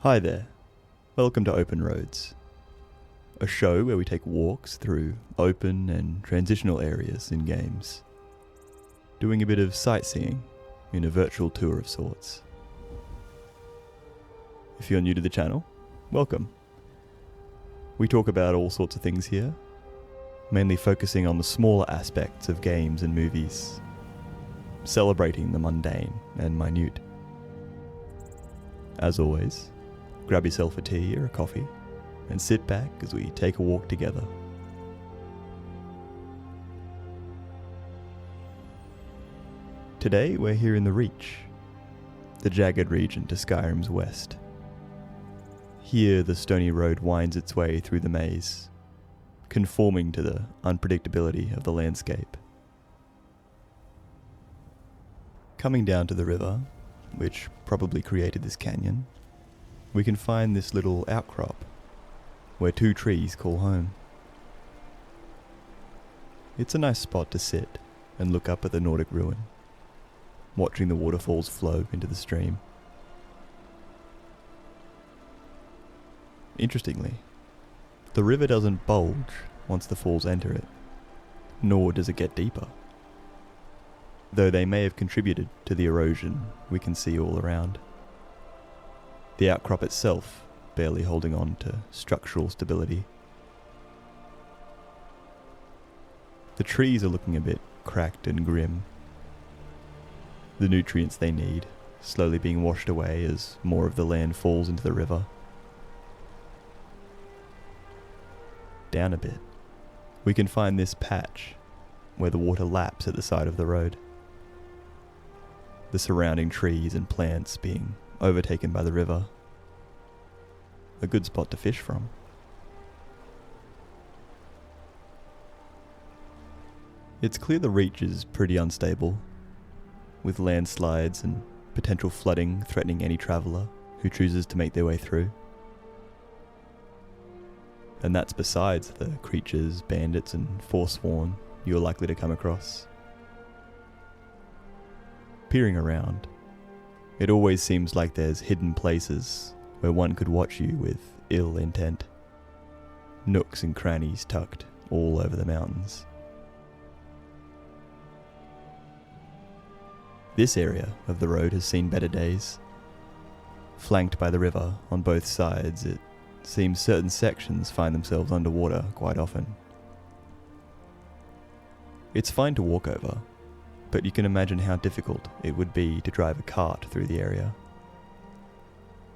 Hi there, welcome to Open Roads, a show where we take walks through open and transitional areas in games, doing a bit of sightseeing in a virtual tour of sorts. If you're new to the channel, welcome. We talk about all sorts of things here, mainly focusing on the smaller aspects of games and movies, celebrating the mundane and minute. As always, grab yourself a tea or a coffee and sit back as we take a walk together. Today we're here in the Reach, the jagged region to Skyrim's west. Here the stony road winds its way through the maze, conforming to the unpredictability of the landscape. Coming down to the river, which probably created this canyon, we can find this little outcrop where two trees call home. It's a nice spot to sit and look up at the Nordic ruin, watching the waterfalls flow into the stream. Interestingly, the river doesn't bulge once the falls enter it, nor does it get deeper, though they may have contributed to the erosion we can see all around. The outcrop itself barely holding on to structural stability. The trees are looking a bit cracked and grim, the nutrients they need slowly being washed away as more of the land falls into the river. Down a bit, we can find this patch where the water laps at the side of the road, the surrounding trees and plants being overtaken by the river. A good spot to fish from. It's clear the Reach is pretty unstable, with landslides and potential flooding threatening any traveller who chooses to make their way through. And that's besides the creatures, bandits and Foresworn you're likely to come across. Peering around, it always seems like there's hidden places where one could watch you with ill intent. Nooks and crannies tucked all over the mountains. This area of the road has seen better days. Flanked by the river on both sides, it seems certain sections find themselves underwater quite often. It's fine to walk over, but you can imagine how difficult it would be to drive a cart through the area.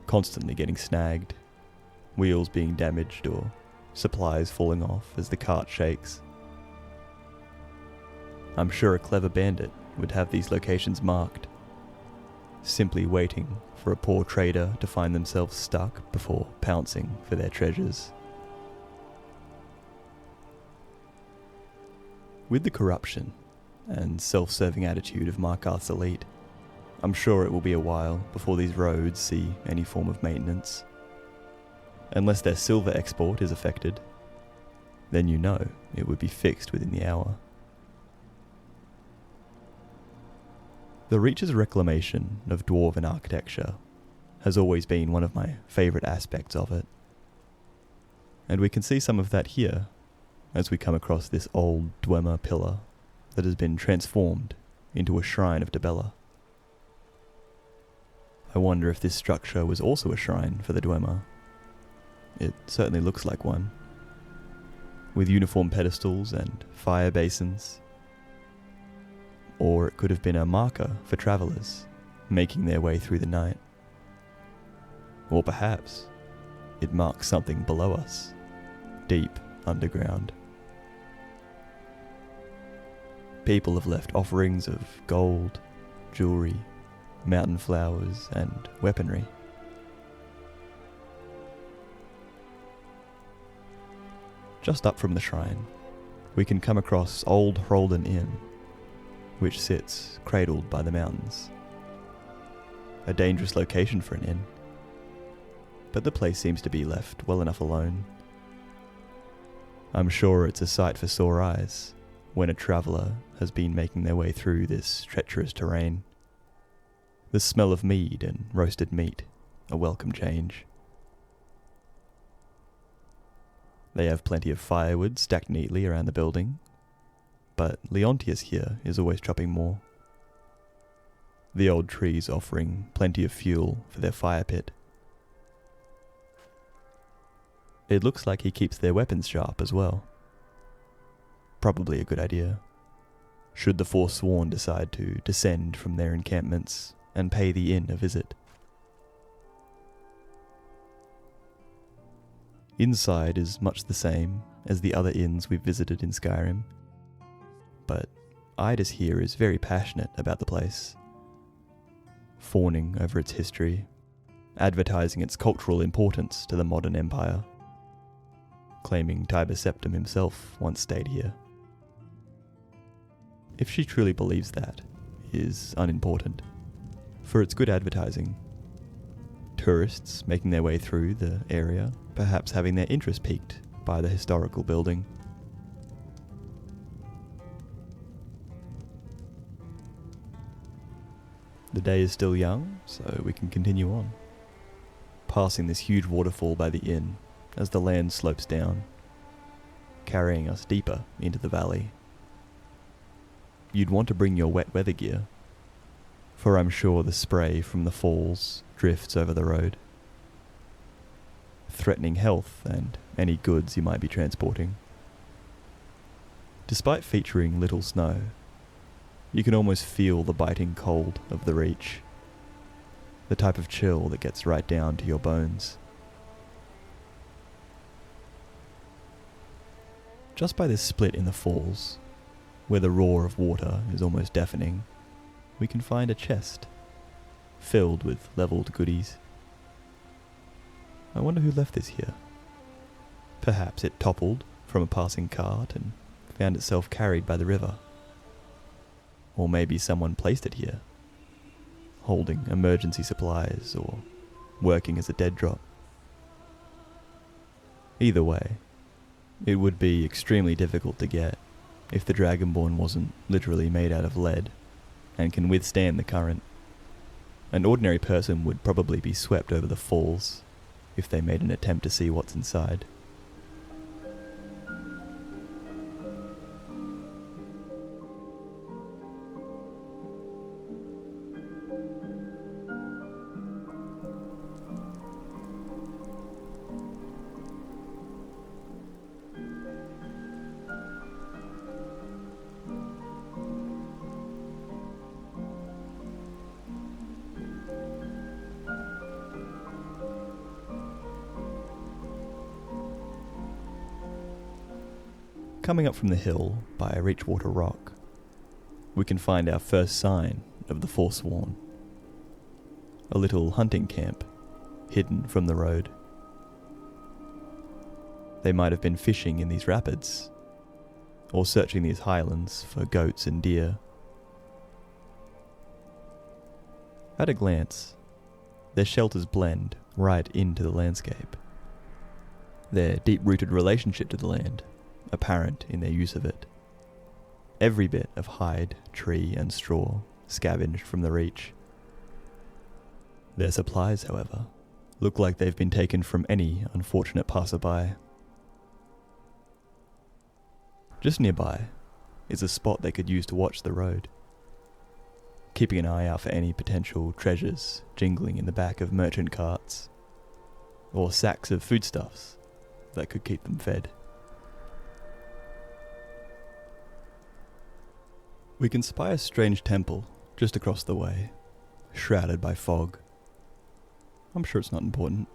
Constantly getting snagged, wheels being damaged or supplies falling off as the cart shakes. I'm sure a clever bandit would have these locations marked, simply waiting for a poor trader to find themselves stuck before pouncing for their treasures. With the corruption and self-serving attitude of Markarth's elite, I'm sure it will be a while before these roads see any form of maintenance. Unless their silver export is affected, then you know it would be fixed within the hour. The Reach's reclamation of dwarven architecture has always been one of my favourite aspects of it. And we can see some of that here as we come across this old Dwmer pillar that has been transformed into a shrine of Dwmer. I wonder if this structure was also a shrine for the Dwmer. It certainly looks like one, with uniform pedestals and fire basins. Or it could have been a marker for travellers making their way through the night. Or perhaps it marks something below us, deep underground. People have left offerings of gold, jewellery, mountain flowers and weaponry. Just up from the shrine, we can come across old Hroldan Inn, which sits cradled by the mountains. A dangerous location for an inn, but the place seems to be left well enough alone. I'm sure it's a sight for sore eyes when a traveller has been making their way through this treacherous terrain. The smell of mead and roasted meat, a welcome change. They have plenty of firewood stacked neatly around the building, but Leontius here is always chopping more. The old trees offering plenty of fuel for their fire pit. It looks like he keeps their weapons sharp as well. Probably a good idea, should the Foresworn decide to descend from their encampments and pay the inn a visit. Inside is much the same as the other inns we've visited in Skyrim, but Idis here is very passionate about the place, fawning over its history, advertising its cultural importance to the modern empire, claiming Tiber Septim himself once stayed here. If she truly believes that, is unimportant, for it's good advertising. Tourists making their way through the area, perhaps having their interest piqued by the historical building. The day is still young, so we can continue on, passing this huge waterfall by the inn as the land slopes down, carrying us deeper into the valley. You'd want to bring your wet weather gear, for I'm sure the spray from the falls drifts over the road, threatening health and any goods you might be transporting. Despite featuring little snow, you can almost feel the biting cold of the reach, the type of chill that gets right down to your bones. Just by this split in the falls, where the roar of water is almost deafening, we can find a chest filled with levelled goodies. I wonder who left this here. Perhaps it toppled from a passing cart and found itself carried by the river. Or maybe someone placed it here, holding emergency supplies or working as a dead drop. Either way, it would be extremely difficult to get if the Dragonborn wasn't literally made out of lead and can withstand the current. An ordinary person would probably be swept over the falls if they made an attempt to see what's inside. Coming up from the hill by a Reachwater rock, we can find our first sign of the Foresworn. A little hunting camp, hidden from the road. They might have been fishing in these rapids, or searching these highlands for goats and deer. At a glance, their shelters blend right into the landscape. Their deep-rooted relationship to the land apparent in their use of it. Every bit of hide, tree and straw scavenged from the reach. Their supplies, however, look like they've been taken from any unfortunate passerby. Just nearby is a spot they could use to watch the road, keeping an eye out for any potential treasures jingling in the back of merchant carts, or sacks of foodstuffs that could keep them fed. We can spy a strange temple just across the way, shrouded by fog. I'm sure it's not important.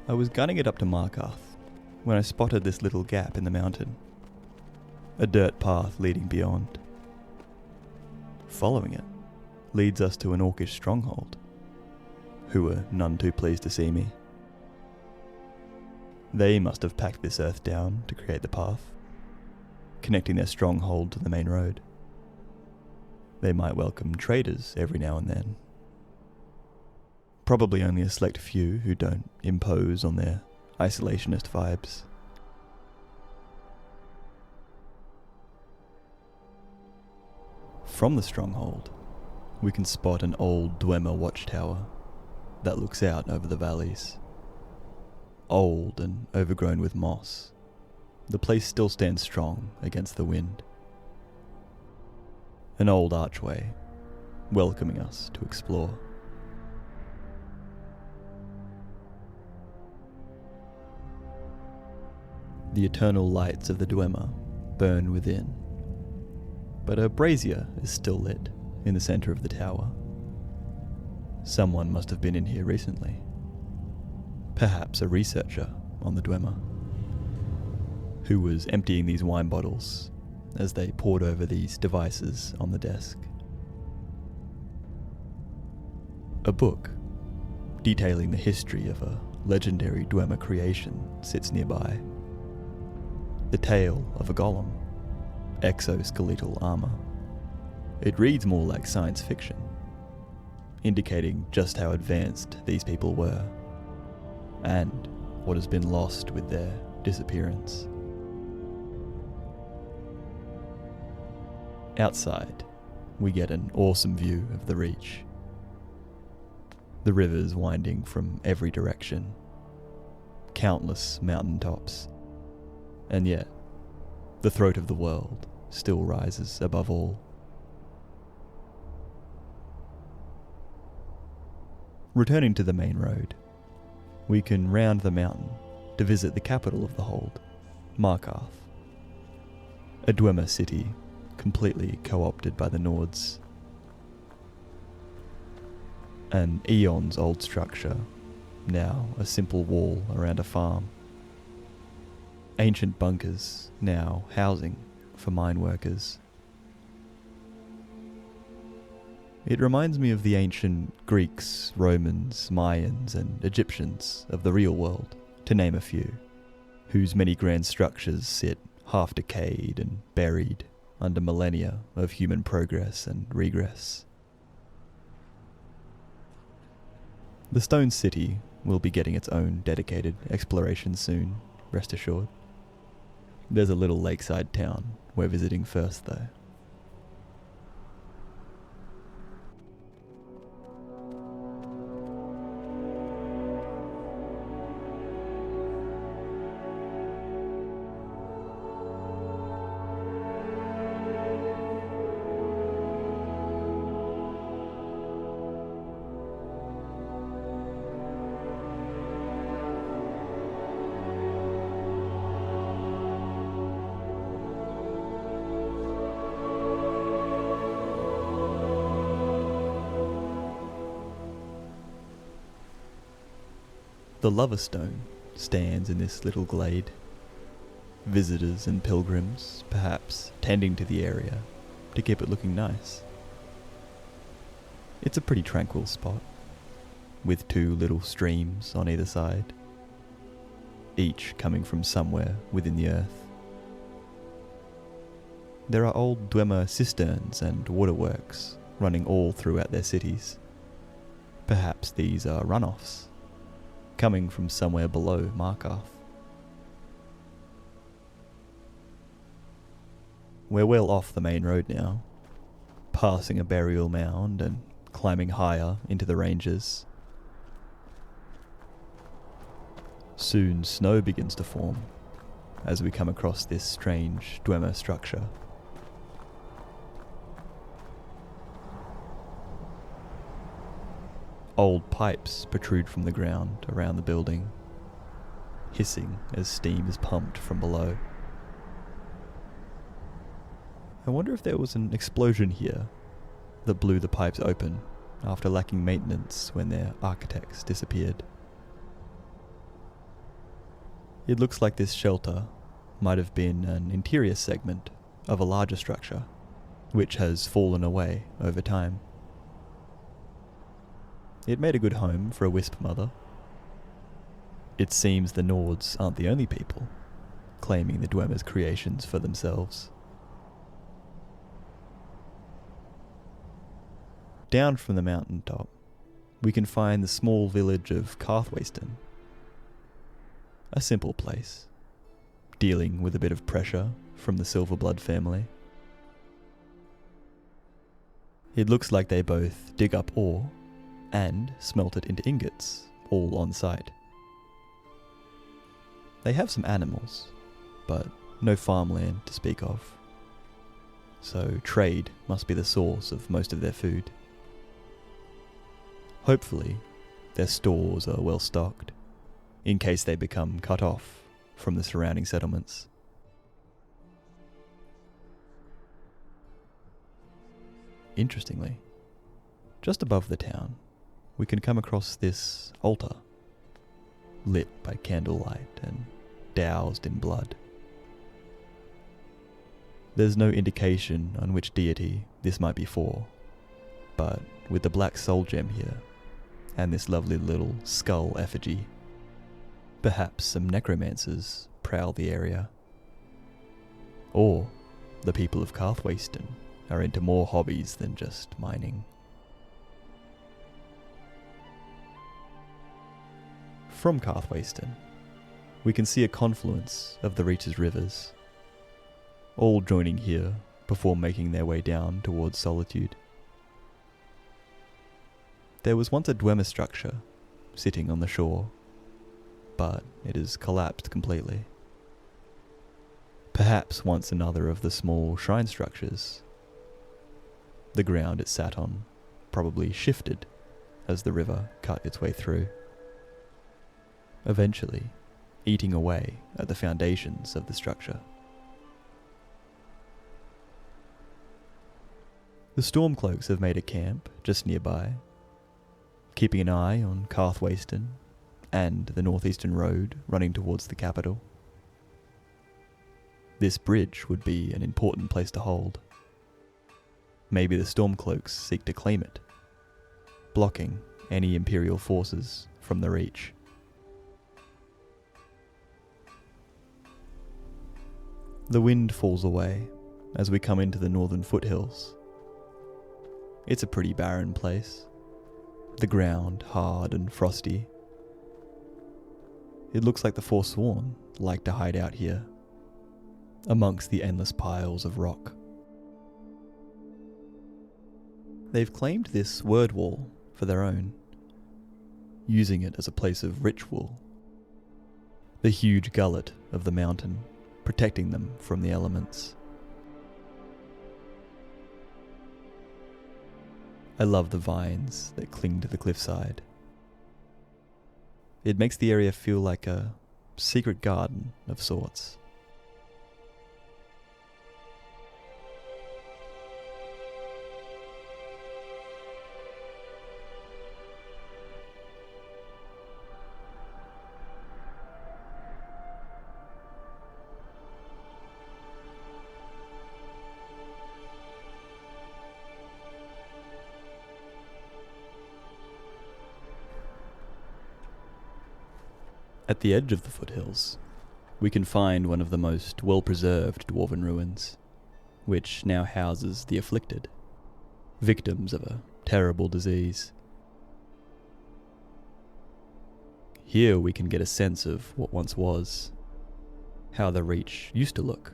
I was gunning it up to Markarth when I spotted this little gap in the mountain, a dirt path leading beyond. Following it leads us to an orcish stronghold, who were none too pleased to see me. They must have packed this earth down to create the path, connecting their stronghold to the main road. They might welcome traders every now and then. Probably only a select few who don't impose on their isolationist vibes. From the stronghold, we can spot an old Dwmer watchtower that looks out over the valleys. Old and overgrown with moss, the place still stands strong against the wind. An old archway, welcoming us to explore. The eternal lights of the Dwmer burn within, but a brazier is still lit in the centre of the tower. Someone must have been in here recently. Perhaps a researcher on the Dwmer, who was emptying these wine bottles as they poured over these devices on the desk. A book detailing the history of a legendary Dwmer creation sits nearby. The tale of a golem, exoskeletal armor. It reads more like science fiction, indicating just how advanced these people were, and what has been lost with their disappearance. Outside, we get an awesome view of the Reach. The rivers winding from every direction, countless mountain tops, and yet, the throat of the world still rises above all. Returning to the main road, we can round the mountain to visit the capital of the hold, Markarth, a Dwemer city completely co-opted by the Nords. An eons old structure, now a simple wall around a farm. Ancient bunkers, now housing for mine workers. It reminds me of the ancient Greeks, Romans, Mayans and Egyptians of the real world, to name a few, whose many grand structures sit half decayed and buried under millennia of human progress and regress. The Stone City will be getting its own dedicated exploration soon, rest assured. There's a little lakeside town we're visiting first though. The Lover Stone stands in this little glade. Visitors and pilgrims, perhaps, tending to the area to keep it looking nice. It's a pretty tranquil spot, with two little streams on either side, each coming from somewhere within the earth. There are old Dwemer cisterns and waterworks running all throughout their cities. Perhaps these are runoffs, coming from somewhere below Markarth. We're well off the main road now, passing a burial mound and climbing higher into the ranges. Soon snow begins to form as we come across this strange Dwemer structure. Old pipes protrude from the ground around the building, hissing as steam is pumped from below. I wonder if there was an explosion here that blew the pipes open after lacking maintenance when their architects disappeared. It looks like this shelter might have been an interior segment of a larger structure, which has fallen away over time. It made a good home for a wisp mother. It seems the Nords aren't the only people claiming the Dwemer's creations for themselves. Down from the mountaintop, we can find the small village of Karthwasten. A simple place, dealing with a bit of pressure from the Silverblood family. It looks like they both dig up ore and smelt it into ingots, all on site. They have some animals, but no farmland to speak of, so trade must be the source of most of their food. Hopefully, their stores are well stocked, in case they become cut off from the surrounding settlements. Interestingly, just above the town, we can come across this altar, lit by candlelight and doused in blood. There's no indication on which deity this might be for, but with the black soul gem here, and this lovely little skull effigy, perhaps some necromancers prowl the area. Or the people of Karthwasten are into more hobbies than just mining. From Karthwasten, we can see a confluence of the Reach's rivers, all joining here before making their way down towards Solitude. There was once a Dwmer structure sitting on the shore, but it has collapsed completely. Perhaps once another of the small shrine structures. The ground it sat on probably shifted as the river cut its way through, eventually eating away at the foundations of the structure. The Stormcloaks have made a camp just nearby, keeping an eye on Karthwasten and the northeastern road running towards the capital. This bridge would be an important place to hold. Maybe the Stormcloaks seek to claim it, blocking any Imperial forces from the Reach. The wind falls away as we come into the northern foothills. It's a pretty barren place, the ground hard and frosty. It looks like the Foresworn like to hide out here, amongst the endless piles of rock. They've claimed this word wall for their own, using it as a place of ritual. The huge gullet of the mountain protecting them from the elements. I love the vines that cling to the cliffside. It makes the area feel like a secret garden of sorts. At the edge of the foothills, we can find one of the most well-preserved dwarven ruins, which now houses the afflicted, victims of a terrible disease. Here we can get a sense of what once was, how the Reach used to look,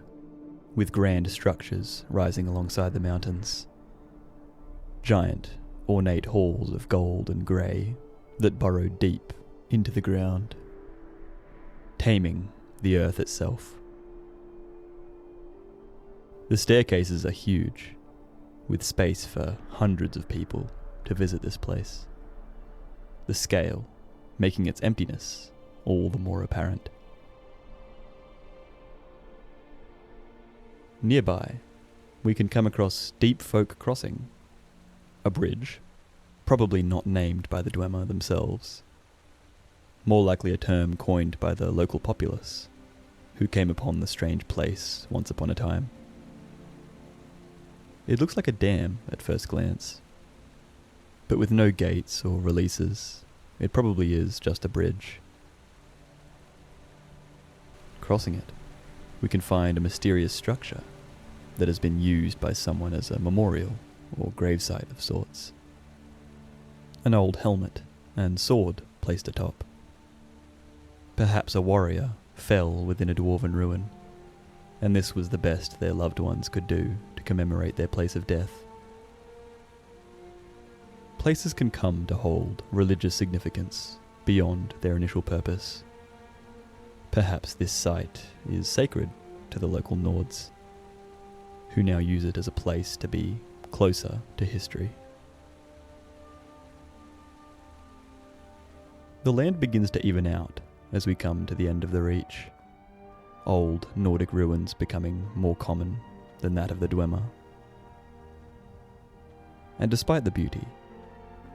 with grand structures rising alongside the mountains. Giant, ornate halls of gold and grey that burrowed deep into the ground, taming the earth itself. The staircases are huge, with space for hundreds of people to visit this place, the scale making its emptiness all the more apparent. Nearby, we can come across Deep Folk Crossing, a bridge, probably not named by the Dwmer themselves, more likely a term coined by the local populace, who came upon the strange place once upon a time. It looks like a dam at first glance, but with no gates or releases, it probably is just a bridge. Crossing it, we can find a mysterious structure that has been used by someone as a memorial or gravesite of sorts. An old helmet and sword placed atop. Perhaps a warrior fell within a dwarven ruin, and this was the best their loved ones could do to commemorate their place of death. Places can come to hold religious significance beyond their initial purpose. Perhaps this site is sacred to the local Nords, who now use it as a place to be closer to history. The land begins to even out as we come to the end of the Reach, old Nordic ruins becoming more common than that of the Dwmer. And despite the beauty,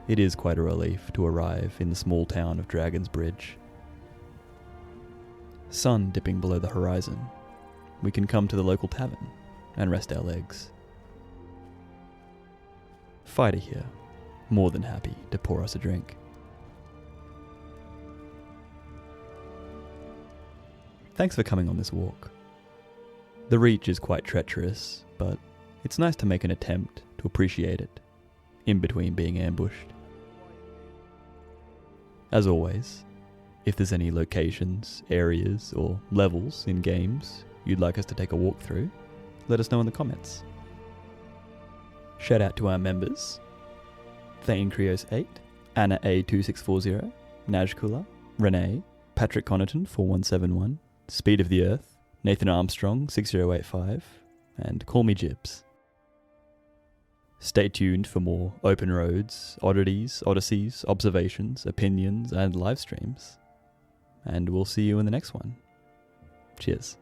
it is quite a relief to arrive in the small town of Dragon's Bridge. Sun dipping below the horizon, we can come to the local tavern and rest our legs. Fighter here, more than happy to pour us a drink. Thanks for coming on this walk. The Reach is quite treacherous, but it's nice to make an attempt to appreciate it, in between being ambushed. As always, if there's any locations, areas, or levels in games you'd like us to take a walk through, let us know in the comments. Shout out to our members: Thane Krios 8, Anna A2640, Najkula, Renee, Patrick Connaughton 4171, Speed of the Earth, Nathan Armstrong 6085, and Call Me Jibs. Stay tuned for more open roads, oddities, odysseys, observations, opinions, and live streams. And we'll see you in the next one. Cheers.